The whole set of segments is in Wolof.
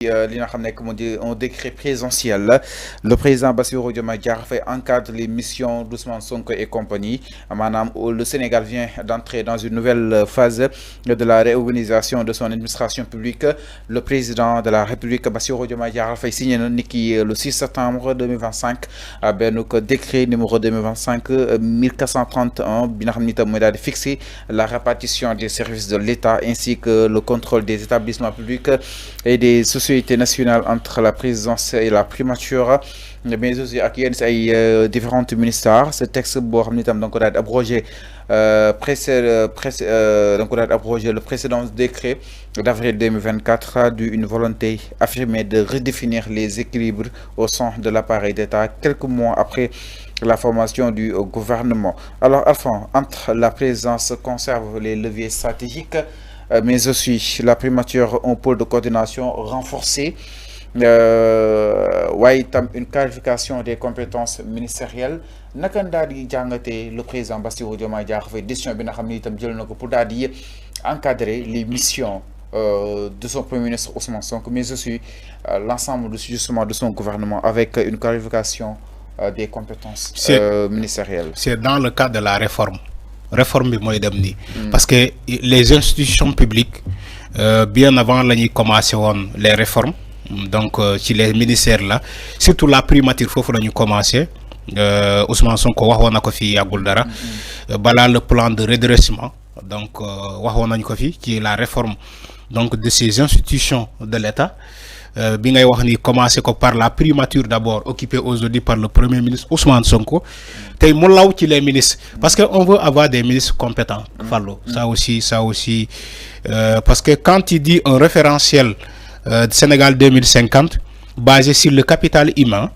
li nga xam nekk un décret présidentiel le président Bassirou Diomaye Diakhar Faye encadre les missions d'Ousmane Sonko et compagnie maanaam le Sénégal vient d'entrer dans une nouvelle phase de la réorganisation de son administration publique. Le président de la République Bassirou Diomaye Diakhar Faye signé na niki le 6 septembre 2025 benn décret numéro 2025 1431 bi nga xam ni itam mooy daal di fixer la répartition des services de l'État ainsi que le contrôle des établissements publics et des sociétés nationales entre la présidence et la primature, mais aussi ak yenn ay différents ministères. Ce texte boo xam ne itam donc daal di abrogé le précédent décret d'avril 2024 traduit une volonté affirmée de redéfinir les équilibres au sein de l'appareil d'État quelques mois après la formation du gouvernement. Alors Alphonse, entre la présidence conserve les leviers stratégiques mais aussi la primature un pôle de coordination renforcé, une clarification des compétences ministérielles. Naka daal di jàngatee le président Bassirou Diomaye Diakhar Faye décision bi nga xam ne itam jël na ko pour daal di encadrer les missions de son premier ministre Ousmane Sonko, mais aussi l'ensemble justement de son gouvernement avec une clarification des compétences ministérielles. C'est dans le cadre de la réforme bi mooy dem nii parce que les institutions publiques bien avant la ñuy commencé woon les réformes donc ci les ministères là surtout la primature foofu la ñu commencé Ousmane Sonko waxoon na ko fi yàggul dara balaa le plan de redressement donc waxoon nañ ko fi ci la réforme donc de ces institutions de l'État bi ngay wax ni commencé ko par la primature d'abord occupée aujourd'hui par le premier ministre Ousmane Sonko tey mu law ci les ministres parce que on veut avoir des ministres compétents Fallou ça aussi parce que quand il dit un référentiel Sénégal 2050 basé sur le capital humain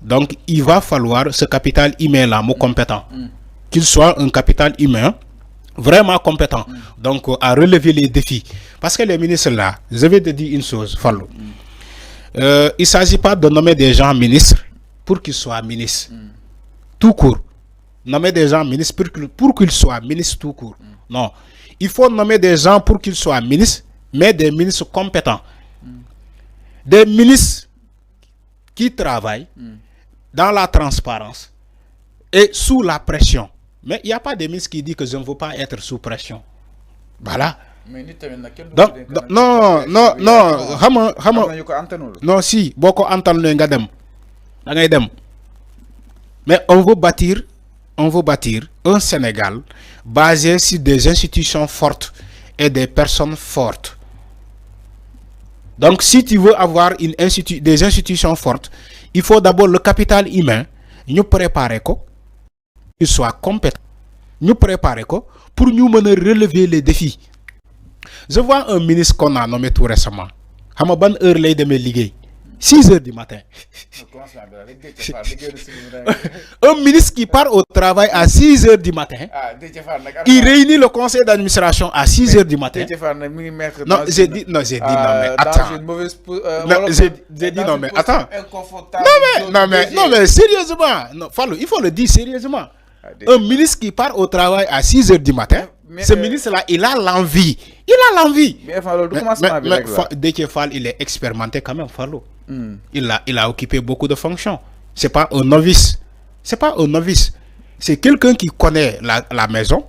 donc il va falloir ce capital humain là mu compétent qu'il soit un capital humain vraiment compétent donc à relever les défis parce que les ministres là je vais te dire une chose Fallou il s'agit pas de nommer des gens ministres pour qu'ils soient ministres tout court, nommer des gens ministres pour qu'ils soient ministres tout court, non, il faut nommer des gens pour qu'ils soient ministres mais des ministres compétents, des ministres qui travaillent dans la transparence et sous la pression. Mais il n'y a pas de ministre qui dit que je ne veux pas être sous pression. Voilà. Donc, non, non, si, beaucoup entendent nga dem. Mais on veut bâtir un Sénégal basé sur des institutions fortes et des personnes fortes. Donc, si tu veux avoir des institutions fortes, il faut d'abord le capital humain, nous préparer quoi. Il soit compétent, nous préparer quoi pour nous mener relever les défis. Je vois un ministre qu'on a nommé tout récemment. Hama ban heure lay demee liggéey 6h du matin. Un ministre qui part au travail à 6h du matin. Il réunit le conseil d'administration à 6h du matin. Non, j'ai dit non mais attends. J'ai dit non mais attends. Non mais sérieusement, non, il faut le dire sérieusement. Un ministre qui part au travail à 6h du matin, ce ministre-là, il a l'envie. Mais Déthié Fall, il est expérimenté quand même, Fallou. Il a occupé beaucoup de fonctions. C'est pas un novice. C'est quelqu'un qui connaît la maison.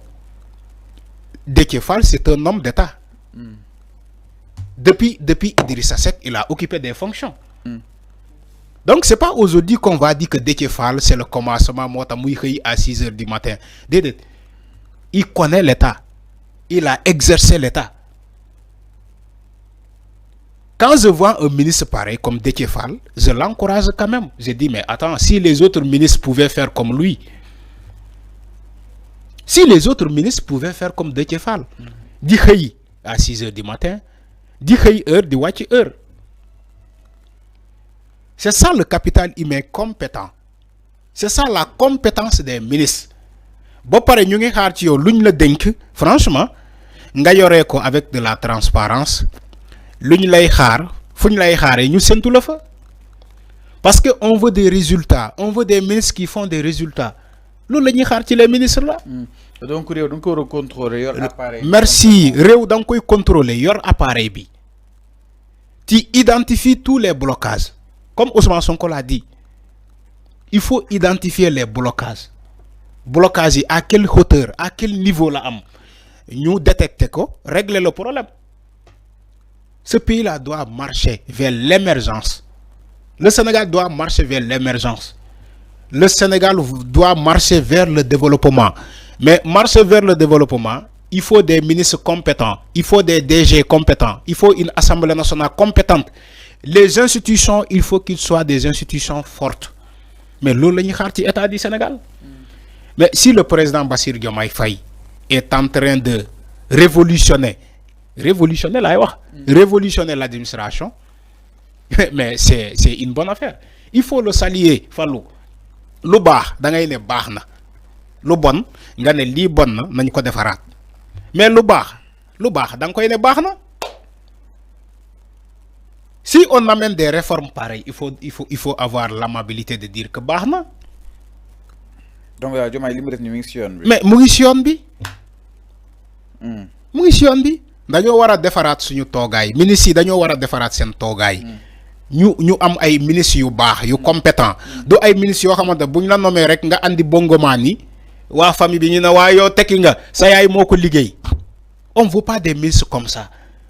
Déthié Fall, c'est un homme d'État. Depuis Idrissa Seck, il a occupé des fonctions. Donc, c'est pas aujourd'hui qu'on va dire que Déthié Fall, c'est le commencement à 6h du matin. Il connaît l'État. Il a exercé l'État. Quand je vois un ministre pareil comme Déthié Fall, je l'encourage quand même. Je dis, mais attends, si les autres ministres pouvaient faire comme lui, si les autres ministres pouvaient faire comme Déthié Fall, di xëy à 6h du matin, di xëy heure, di wàcc heure. C'est ça le capital humain compétent. C'est ça la compétence des ministres. Bo pare ñu ngi xaar ci yow luñ la dénk, franchement, nga yoré ko avec de la transparence. Luñ lay xaar, fuñ lay xaaré ñu sentu la fa. Parce que on veut des résultats, on veut des ministres qui font des résultats. Loolu la ñuy xaar ci les ministres là. Donc réew da nga ko war a contrôler yor appareil. Merci, réew da nga koy contrôler yor appareil bi. tu identifies tous les blocages. Comme Ousmane Sonko l'a dit, il faut identifier les blocages. Blocage à quelle hauteur, à quel niveau là am. Nous détecter quoi, régler le problème. Ce pays-là doit marcher vers l'émergence. Le Sénégal doit marcher vers l'émergence. Le Sénégal doit marcher vers le développement. Mais marcher vers le développement, il faut des ministres compétents, il faut des DG compétents, il faut une Assemblée nationale compétente. Les institutions, il faut qu'ils soient des institutions fortes. Mais l'eau l'État du Sénégal. Mais si le président Bassirou Diomaye Faye est en train de révolutionner l'administration, mais c'est une bonne affaire. Il faut le saluer, Fallou. Lu baax da ngay ne baax na lu bon nga ne lii bon na nañ ko defaraat mais lu baax da nga koy ne baax na. Si on amène des réformes pareilles, il faut avoir l'amabilité de dire que baax na. Donc Diomaye li mu def ni mi ngi si yoon bi. Mais mu ngi si yoon bi. Mu ngi si yoon bi. Dañoo war a defaraat suñu toogaay ministres yi dañoo war a defaraat seen toogaay. ñu am ay ministres yu baax yu compétent do ay ministres yoo xamante buñ la nommé rek nga andi bongomaan yi waa famille bi ñu ne waa yow tekki nga sa yaay moo ko liggéey. On ne veut pas des ministres comme ça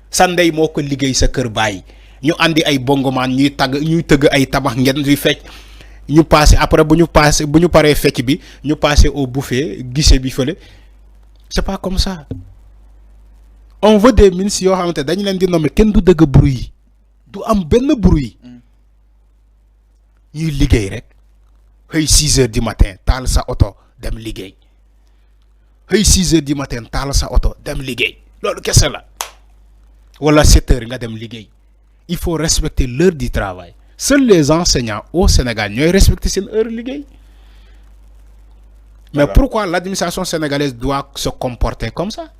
sa ndey moo ko liggéey sa kër baay ñu andi ay bongomaan ñuy tëgg ay tabax ngeen di fecc ñu passé après bu ñu paree fecc bi ñu passé au buffet guichet bi fële. C'est pas comme ça. On veut des ministres yoo xamante dañ leen di nommer kenn du dëgg bruit du am benn bruit ñuy liggéey rek xëy 6 heures du matin taal sa oto dem liggéey xëy 6 heures du matin taal sa oto dem liggéey loolu kese la wala 7 heures nga dem liggéey. Il faut respecter l'heure du travail. Seuls les enseignants au Sénégal ñooy respecter seen heure liggéey. Mais voilà. Pourquoi l'administration sénégalaise doit se comporter comme ça?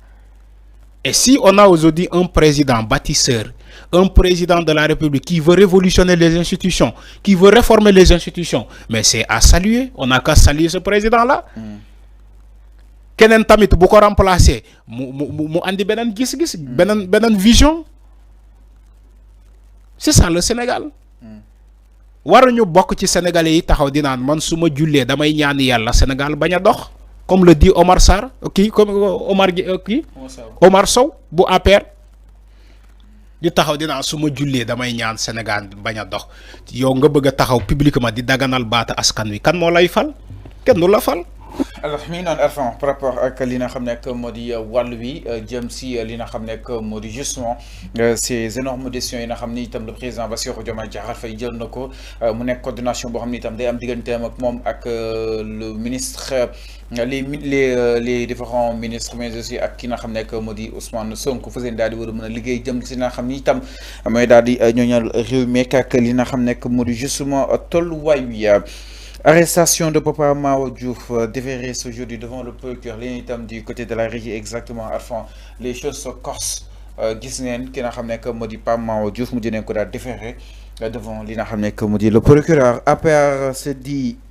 Et si on a aujourd'hui un président bâtisseur, un président de la République qui veut révolutionner les institutions, qui veut réformer les institutions, mais c'est à saluer. On n'a qu'à saluer ce président-là. Keneen tamit bu ko remplacer mu andi benen gis-gis, benen vision. C'est ça le Sénégal. Waruñu bokk ci Sénégalais yi taxaw di naan man suma jullee damay ñaan Yàlla Sénégal baña dox. Comme le dit Omar Sarr, comme Omar Sow bu APR di taxaw dina suma jullee damay ñaan Sénégal baña dox yow nga bëgg taxaw publiquement di daganal baata askan wi kan moo lay fal kenn du la fal. Alors mi non Arfan par rapport ak li nga xam ne moo di wàll wi jëm si li nga xam ne moo di justement ces énormes décisions yi nga xam ni itam le président Bassirou Diomaye Diakhar Faye jël na ko mu nekk coordination boo xam ni itam day am digganteem ak moom ak le ministre les différents ministres mais aussi ak ki nga xam ne moo di Ousmane Sonko fas yéene daal di war a mën a liggéey jëm si li nga xam ni itam mooy daal di ñooñal réew mi ak li nga xam ne moo di justement tolluwaay wi. Arrestation de Papa Mao Diouf déféré aujourd'hui devant le procureur du côté de la régie exactement avant les choses se corsent gis ngeen ki nga xam ne moo di Papa Mao Diouf mu dinañ ko daal déféré devant li nga xam ne moo di le procureur APR se dit